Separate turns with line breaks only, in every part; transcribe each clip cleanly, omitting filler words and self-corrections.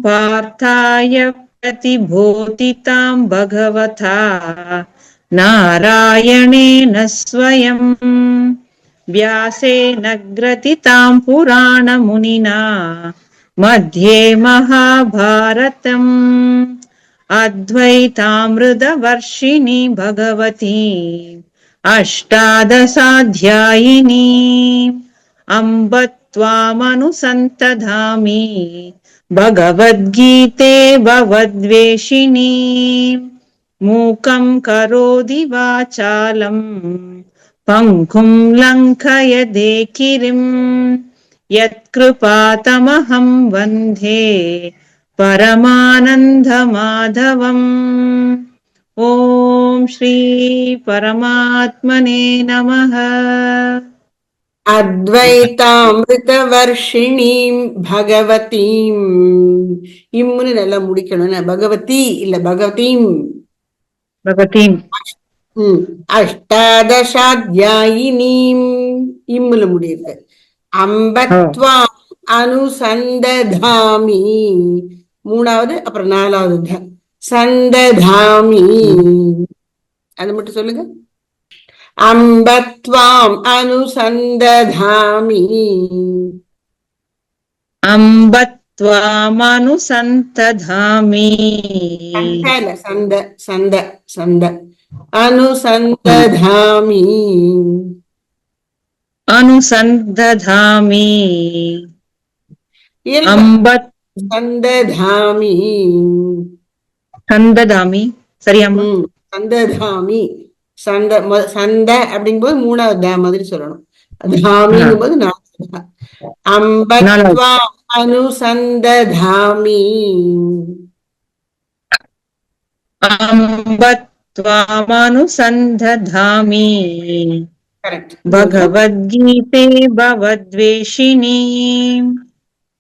पार्थाय प्रतिबोधितां भगवता नारायणेन स्वयं व्यासेन ग्रथितां पुराणमुनिना मध्ये महाभारतम् अद्वैतामृतवर्षिणी भगवती अष्टादशाध्यायिनी अम्ब त्वामनुसन्तधामि भगवद्गीते भवद्वेषिणी मूकं करोति वाचालं पङ्कुं लङ्घयते गिरिं यत्कृपातमहं वन्दे परमानन्दमाधवम् ॐ श्री परमात्मने नमः।
அத்வைதாமிருதவர்ஷிணீம் பகவதீம் இம்முன்னு நல்லா முடிக்கணும். பகவதி இல்ல பகவதீம்.
भगवतीम्
அஷ்டாதசாத்யாயினீம் இம்முல முடியுது. அம்பத்வாம் அனுசந்ததாமி மூணாவது, அப்புறம் நாலாவது சந்ததாமி. அது மட்டும் சொல்லுங்க. அம்பத்வாம் அனுசந்ததாமி.
अम्बत्वामनुसन्तधामि
சந்த சந்த சந்த அனுசந்ததாமி.
अनुसन्दधामि
அம்பத் சந்ததாமி.
சந்ததாமி சரியாம்மா?
சந்ததாமி. சந்த அப்படிங்கும்போது மூணாவது மாதிரி சொல்லணும். தாமிங்கும் போது நாலாவது. அம்பத்வா அனுசந்ததாமி.
अम्बत्वामनुसन्दधामि भगवद्गीते भवद्वेषिणी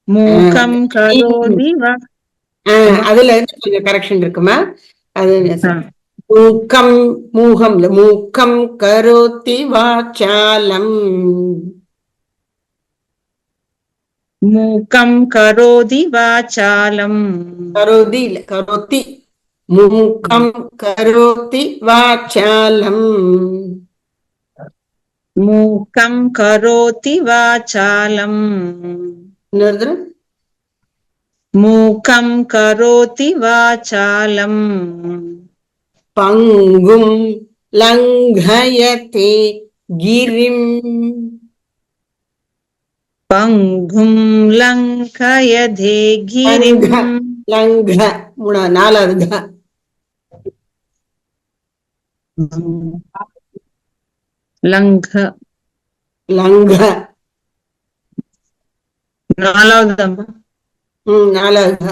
मूकं करोति
அதுல கொஞ்சம் கரெக்ஷன் இருக்குமா? அது மூக்கம் மூகம் மூக்கம் கரோத்தி வாசாலம்.
मूकं करोति वाचालं
கரோதி இல்ல கரோத்தி. மூக்கம் கரோத்தி வாசாலம்.
मूकं करोति वाचालं
இன்னொரு
मूकं करोति वाचालं
பங்கும் லங்கயதே கிரிம்.
पङ्गुं लङ्घयते गिरिं.
லங்க நாலாவது
लङ्घ
லங்க
நாலாவதம்மா.
நாலாவது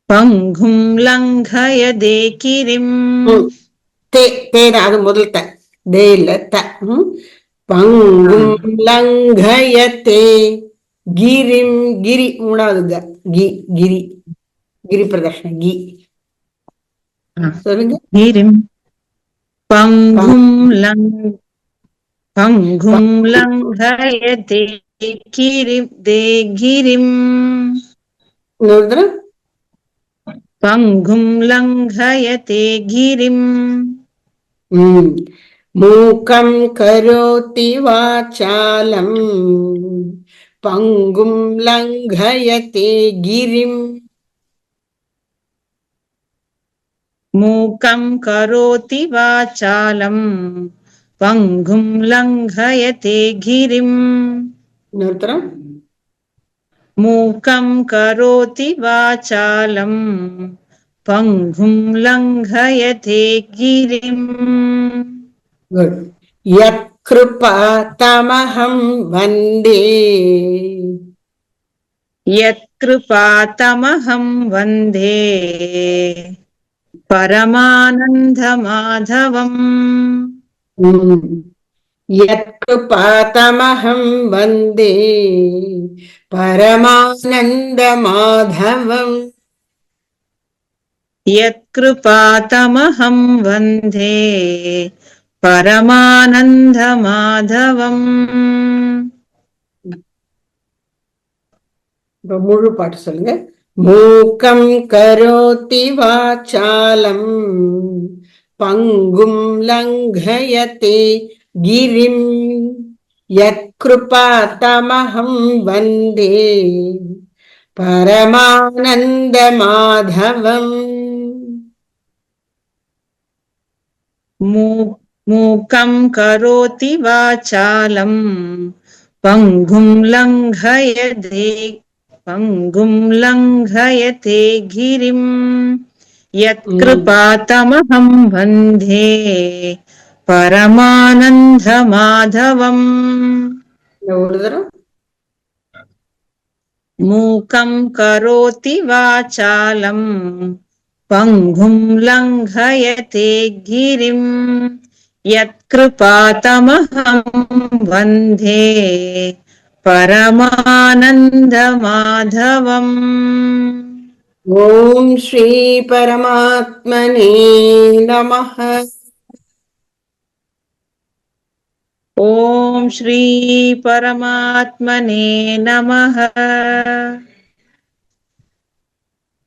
पङ्गुं लङ्घयते गिरिं.
அது முதல் த தே இல்ல த. பங்கும் லங்கயதே கிரிம். கிரி மூணாவது கி கிரி கிரி பிரதர்ஷன கி சொல்லுங்க.
गिरिं पङ्गुं लङ्घयते गिरिं. पङ्गुं लङ्घयते गिरिं.
மூக்கம் கரோதி வாசாலம் பங்கும் லங்கயதே கிரிம்.
मूकं करोति वाचालं पङ्गुं लङ्घयते गिरिं. मूकं करोति वाचालं पङ्गुं लङ्घयते गिरिं.
यत्कृपातमहं वन्दे.
यत्कृपातमहं वन्दे परमानन्दमाधवम्.
यत्कृपातमहं वन्दे परमानन्दमाधवम्.
यत्कृपातमहं वन्दे परमानन्दमाधवम्.
இப்ப முழு பாட்டு சொல்லுங்க. மூக்கம் கரோதி வாசாலம் பங்கும் லங்கயதே கிரிம் யத்கிருபா தமஹம் வந்தே பரமானந்த மாதவம்.
మూకం కరోతి వాచాలం పంగుం లంఘయతే గిరిం యత్కృపాతమహం వందే పరమానంద మాధవం.
ஒரு தரம்.
మూకం కరోతి వాచాలం పంగుం లంఘయతే గిరిం యత్కృపాతమహం వందే పరమానంద మాధవం.
ఓం శ్రీ పరమాత్మనే నమః.
ఓం శ్రీ పరమాత్మనే నమః.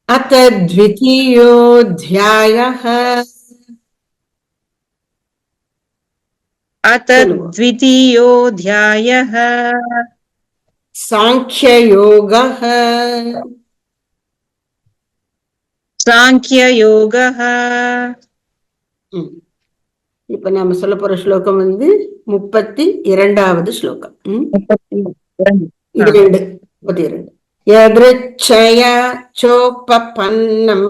అత ద్వితీయోధ్యాయః.
అత ద్వితీయోధ్యాయః.
సాంఖ్యయోగః.
సాంఖ్యయోగః.
இப்ப நாம சொல்ல போற ஸ்லோகம் 32வது ஸ்லோகம். 32. யத்ருச்சயா சோபபன்னம்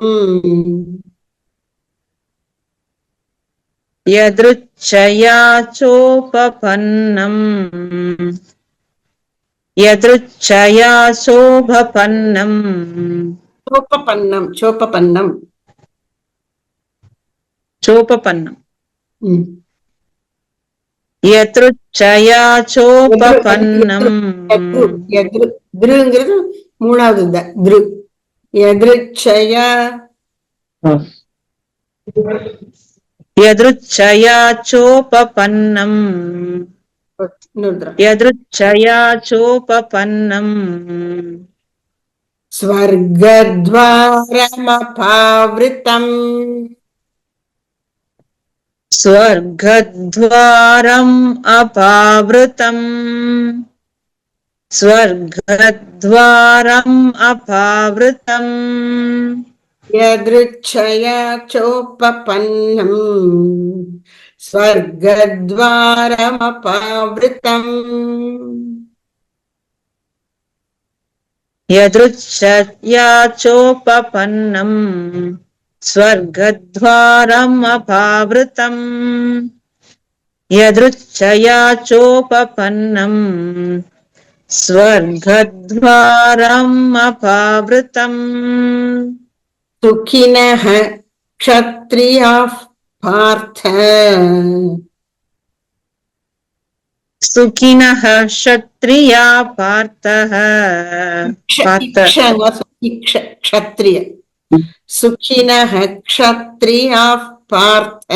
యదృచ్ఛయా చోపపన్నం యదృచ్ఛయా శోభపన్నం
சோபபன்னம் சோபபன்னம்
చోపపన్నం యదృచ్ఛయా చోపపన్నం.
ங்கிறது மூணாவது திரு. யத்ருச்சயா
యదృచ్ఛయా చోపపన్నం యదృచ్ఛయా చోపపన్నం
స్వర్గద్వారమపావృతం
స్వర్గద్వారం అపావృతం స్వర్గద్వారం అపావృతం
యదృచ్ఛయా చోపపన్నం స్వర్గద్వారమపావృతం.
యదృచ్ఛయా చోపపన్నం స్వర్గద్వారం అపావృతం యదృచ్ఛయా చోపపన్నం స్వర్గద్వారం అపావృతం.
సుఖినః క్షత్రియాః పార్థ
సుఖినః క్షత్రియా పార్థః
క్షత్రియ సుఖినః క్షత్రియాః పార్థ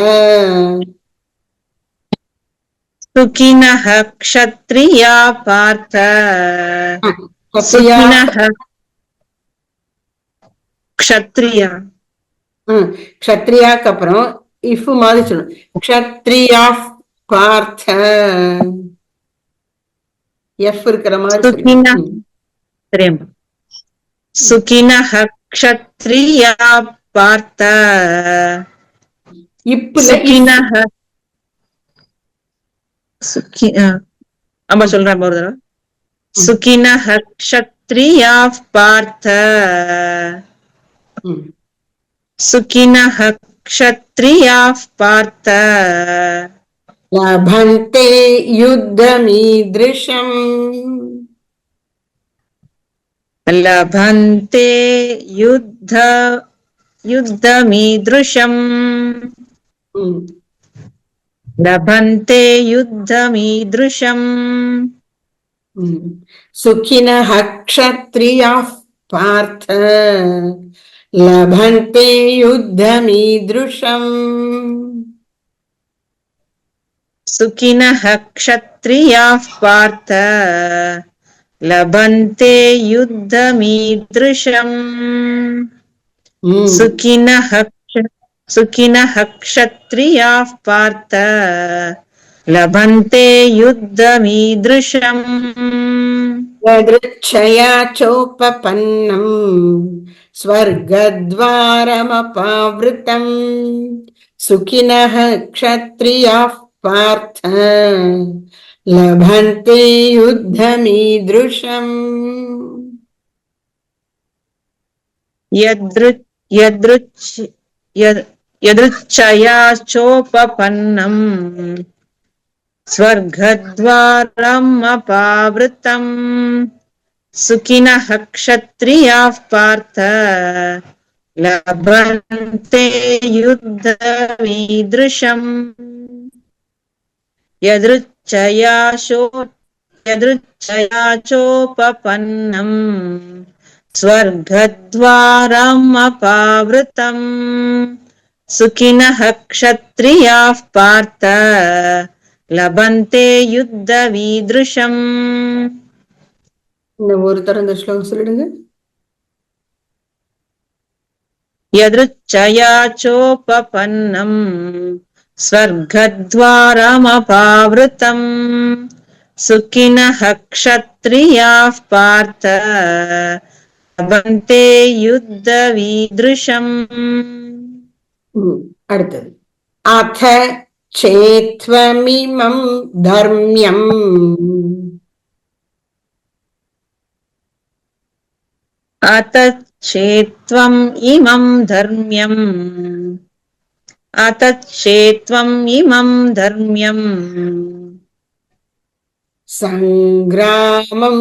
సుఖినః క్షత్రియా పార్థ సుఖినః క్షత్రియ
క్షత్రియాக்கு அப்புறம் இஃப் மாதிரி சொல்லணும். க்ஷத்ரியா பார்த்த எஃப் இருக்கிற மாதிரி.
சுகினஹ க்ஷத்ரியா பார்த்த சுகினஹ அம்மா சொல்றேன் ஒரு தடவை. சுகினஹ க்ஷத்ரியா பார்த்த సుఖినః క్షత్రియాః పార్థ
లభంతే యుద్ధమీదృశం
లభంతే యుద్ధమీదృశం లభంతే యుద్ధమీదృశం.
సుఖినః క్షత్రియాః పార్థ లభంతే యుద్ధమీదృశం.
సుఖినః క్షత్రియాః పార్థ लभन्ते युद्धमीदृशम् सुखिनः क्षत्रियाः पार्थ लभन्ते युद्धमीदृशम्
यदृच्छया चोपपन्नम् स्वर्गद्वारमपावृतम् सुखिनः क्षत्रियाः पार्थ लभन्ते युद्धमीदृशम्
यदृच्छया चोपपन्नम् स्वर्गद्वारम् अपावृतम् सुखिनः क्षत्रियाः पार्थ लभन्ते युद्धमीदृशम् यदृच्छया चोपपन्नम् स्वर्गद्वारम् अपावृतम् सुखिनः क्षत्रियाः पार्थ लभन्ते युद्धमीदृशम्
ஒரு தரம் இந்த ஸ்லோகம் சொல்லிடுங்க.
यदृच्छया चोपपन्नम् स्वर्गद्वारमपावृतम् सुखिनः क्षत्रियाः पार्थ लभन्ते युद्धमीदृशम्
அடுத்தது अथ चेत्त्वमिमं धर्म्यम्
अतच्छेत्त्वम् इमं धर्म्यम्
संग्रामं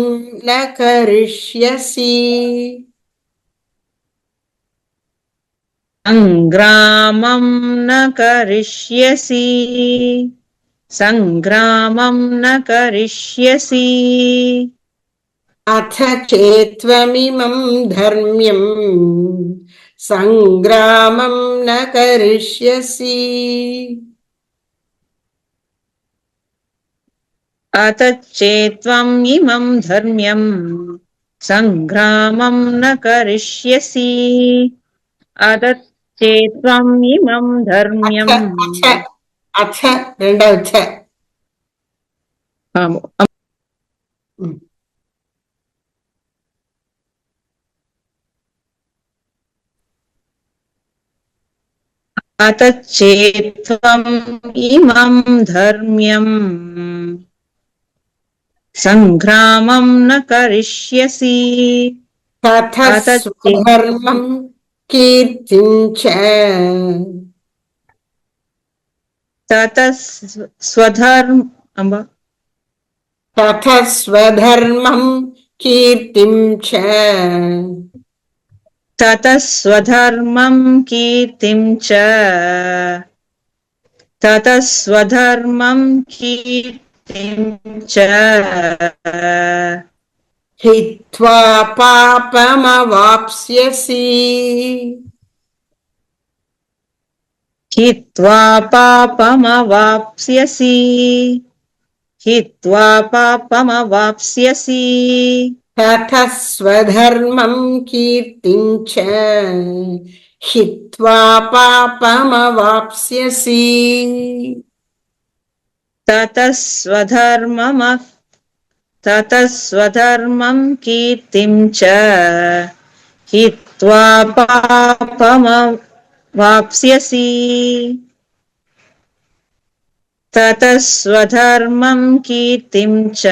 न करिष्यसि
संग्रामं न करिष्यसि
अथ चेत्त्वमिमं धर्म्यम् संग्रामं न करिष्यसि
अतच्छेत्त्वम् इमं धर्म्यम् संग्रामं न करिष्यसि अतच्छेत्त्वम् इमं धर्म्यम्
अथ రెండవ
अतच्छेत्त्वम् इमं धर्म्यम् संग्रामं न करिष्यसि
ततः स्वधर्मं कीर्तिं च
ततः
स्वधर्मं कीर्तिं च
ततः स्वधर्मं कीर्तिं च
हित्वा पापमवाप्स्यसि
हित्वा पापमवाप्स्यसि
ततः स्वधर्मं कीर्तिं च हित्वा पापमवाप्स्यसि
ततः स्वधर्मं कीर्तिं च हित्वा पापमवाप्स्यसि ततः स्वधर्मं कीर्तिं च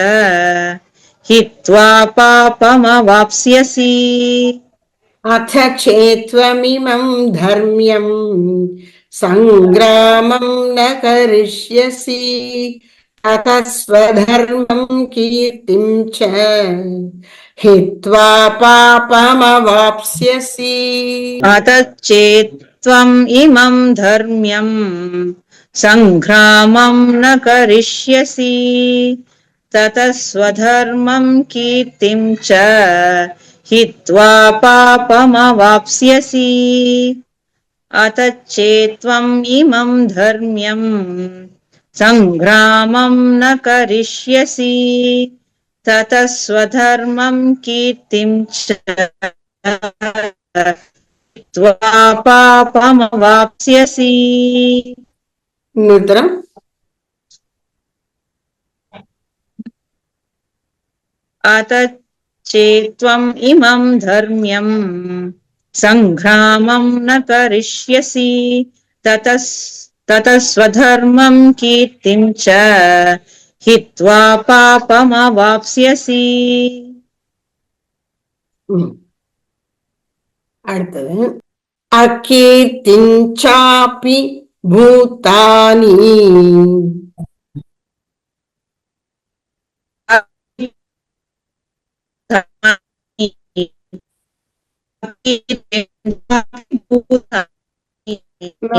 हित्वा पापमवाप्स्यसि
अथ चेत्त्वमिमं धर्म्यं संग्रामं न करिष्यसि ततः स्वधर्मं कीर्तिं च हित्वा पापमवाप्स्यसि
अथ चेत्त्वम् इमं धर्म्यं संग्रामं न करिष्यसि ततः स्वधर्मं कीर्तिं च हित्वा पापमवाप्स्यसि अथ चेत्त्वम् इमं धर्म्यं संग्रामं न करिष्यसि ततः स्वधर्मं कीर्तिं च त्वा पापमवाप्स्यसि
नूतनम्
अत चेत्त्वम् इमं धर्म्यं सङ्ग्रामं न करिष्यसि ततः स्वधर्मं कीर्तिं च हित्वा पापमवाप्स्यसि
அடுத்தது अकीर्तिञ्चापि भूतानि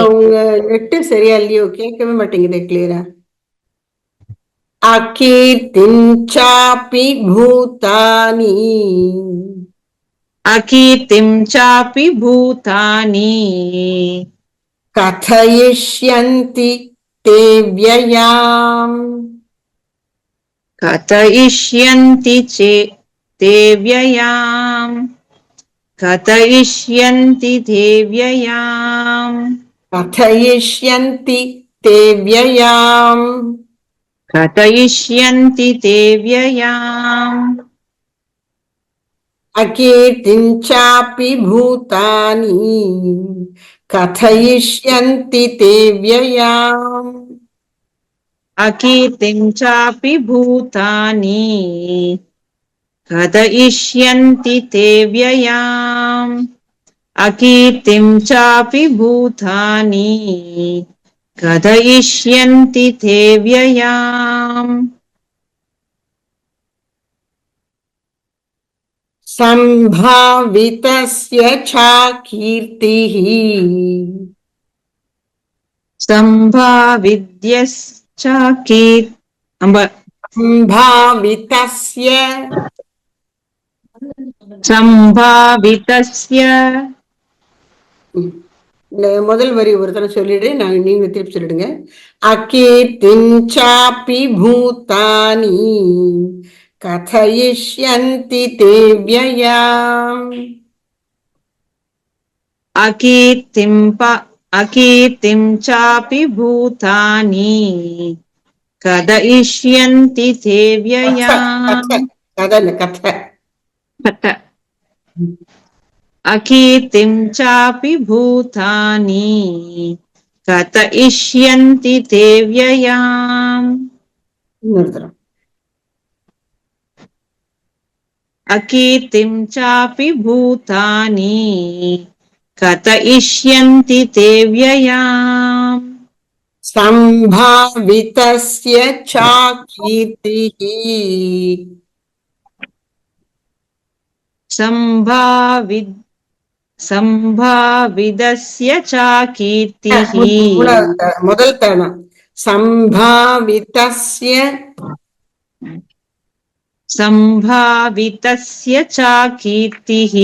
உங்க நெட்டு சரியா இல்லையோ கேட்கவே மாட்டேங்குது கிளியரா अकीर्तिञ्चापि भूतानि
अकीर्तिं चापि भूतानि
कथयिष्यन्ति ते व्ययाम्
कथयिष्यन्ति ते व्ययाम् कथयिष्यन्ति ते व्ययाम्
कथयिष्यन्ति ते व्ययाम्
कथयिष्यन्ति ते व्ययाम्
अकीर्तिञ्चापि भूतानि कथयिष्यन्ति ते व्ययाम्
अकीर्तिं चापि भूतानि कथयिष्यन्ति ते व्ययाम् अकीर्तिं चापि भूतानि कथयिष्यन्ति ते व्ययाम्
सम्भावितस्य च कीर्तिः
सम्भाविद्यश्च सम्भावितस्य
முதல் வரி ஒரு தடவை சொல்லிடு நீங்க திருப்பி சொல்லிடுங்க अकीर्तिञ्चापि भूतानि कथयिष्यन्ति ते व्ययाम्
अकीर्तिं चापि भूतानि कथयिष्यन्ति ते व्ययाम् अकीर्तिं चापि भूतानि कथयिष्यन्ति ते व्ययाम् अकीर्तिं चापि भूतानि कथयिष्यन्ति ते व्ययाम्
सम्भावितस्य च कीर्तिः
सम्भाविदस्य च कीर्तिः
முதல் தருணம்
सम्भावितस्य च कीर्तिः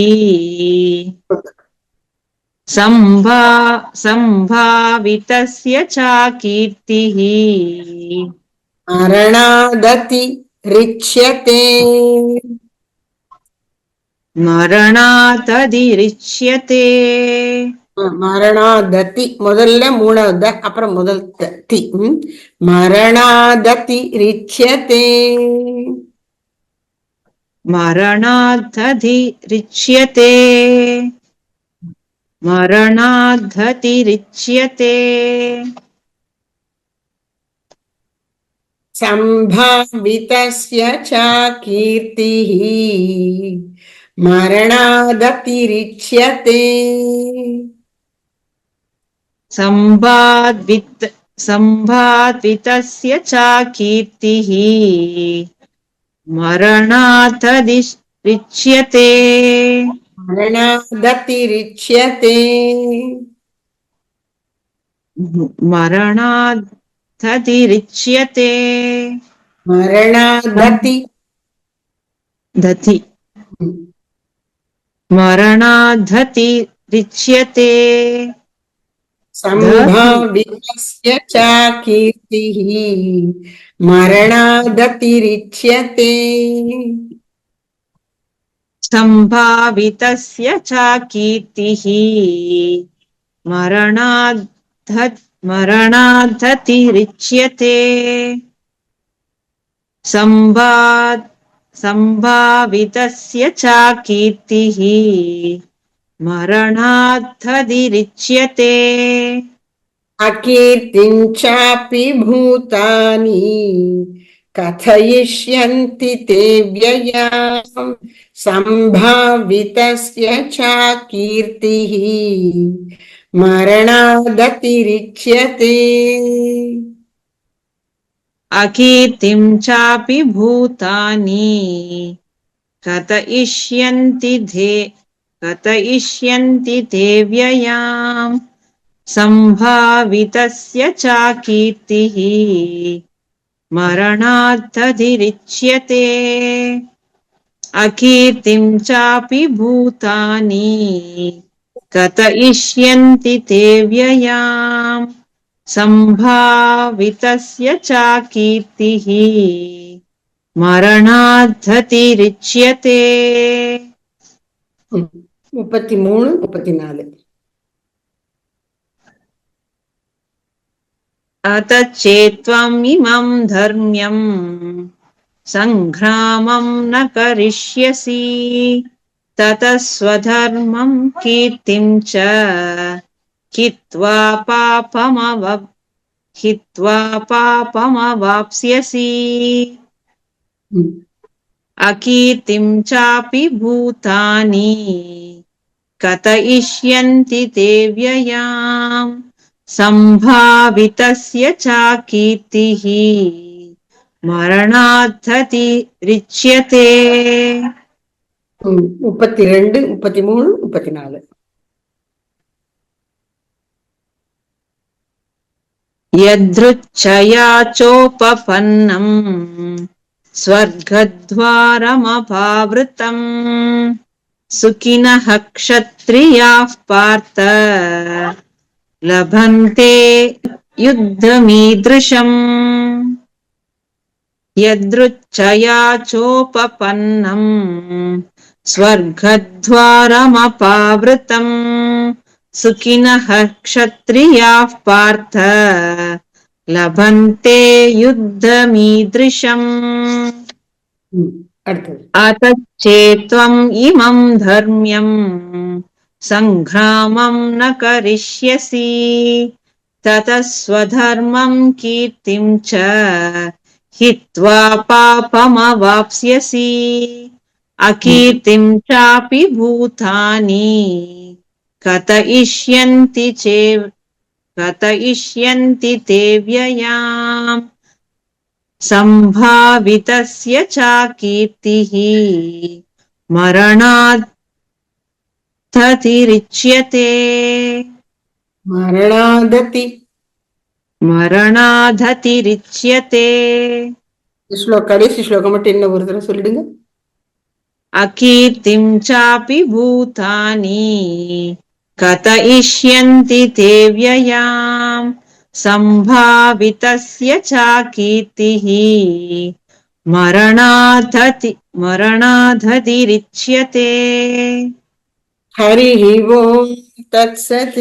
सम्भावितस्य च कीर्तिः
मरणादति रिच्यते
मरणादतिरिच्यते
मरणादति முதல்ல மூணாவது அப்புறம் முதல் தி மரணாததி ரிச்யதே
मरणादतिरिच्यते मरणादतिरिच्यते
सम्भावितस्य च कीर्तिः मरणादतिरिच्यते
सम्भावितस्य च कीर्तिः मरणादतिरिच्यते
मरणादतिरिच्यते
मरणादतिरिच्यते
मरणादति
दति मरणादतिरिच्यते
सम्भावितस्य च कीर्तिः मरणादतिरिच्यते।
सम्भावितस्य च कीर्तिः मरणाद्धतिरिच्यते। सम्भावितस्य च कीर्तिः मरणाद्धतिरिच्यते।
अकीर्तिं चापि भूतानि कथयिष्यन्ति ते व्ययाम् सम्भावितस्य च कीर्तिः मरणादतिरिच्यते।
अकीर्तिं चापि भूतानि कथयिष्यन्ति ते व्ययाम् सम्भावितस्य च कीर्तिः मरणाद्धतिरिच्यते। अकीर्तिं चापि भूतानि कथयिष्यन्ति ते व्ययाम् सम्भावितस्य च कीर्तिः मरणाद्धतिरिच्यते।
33, 34.
अत चेत्त्वम् इमं धर्म्यं सङ्ग्रामं न करिष्यसि ततः स्वधर्मं कीर्तिं च हित्वा पापमवाप्स्यसि। अकीर्तिं चापि भूतानि कथयिष्यन्ति ते व्ययाम् सम्भावितस्य च कीर्तिः मरणाद्धतिरिच्यते।
32, 33, 34.
यदृच्छया चोपपन्नम् स्वर्गद्वारमपावृतम् सुखिनः क्षत्रियाः पार्थ लभन्ते युद्धमीदृशम्। यदृच्छया चोपपन्नम् स्वर्गद्वारमपावृतम् सुखिनः क्षत्रियाः पार्थ लभन्ते युद्धमीदृशम्। अतश्चेत्त्वम् इमं धर्म्यं सङ्ग्रामं न करिष्यसि ततः स्वधर्मं कीर्तिं च हित्वा पापमवाप्स्यसि। अकीर्तिं चापि भूतानि कथयिष्यन्ति ते व्ययाम् सम्भावितस्य च कीर्तिः मरणाद्धतिरिच्यते। मरणाद्धतिरिच्यते.
கடைசி ஸ்லோகம் மட்டும் என்ன ஒரு தடவை சொல்லிடுங்க.
अकीर्तिं चापि भूतानि कथयिष्यन्ति ते व्ययाम् सम्भावितस्य च कीर्तिः मरणाद्धतिरिच्यते।
हरिः ओम् तत्सत्।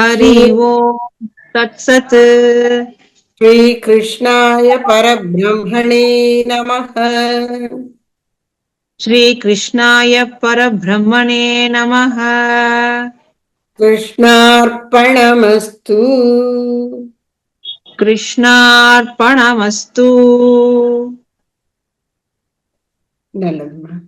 हरि ओम् तत्सत्।
श्रीकृष्णाय परब्रह्मणे नमः।
श्रीकृष्णाय परब्रह्मणे नमः।
कृष्णार्पणमस्तु।
कृष्णार्पणमस्तु.
நல்லதுமா.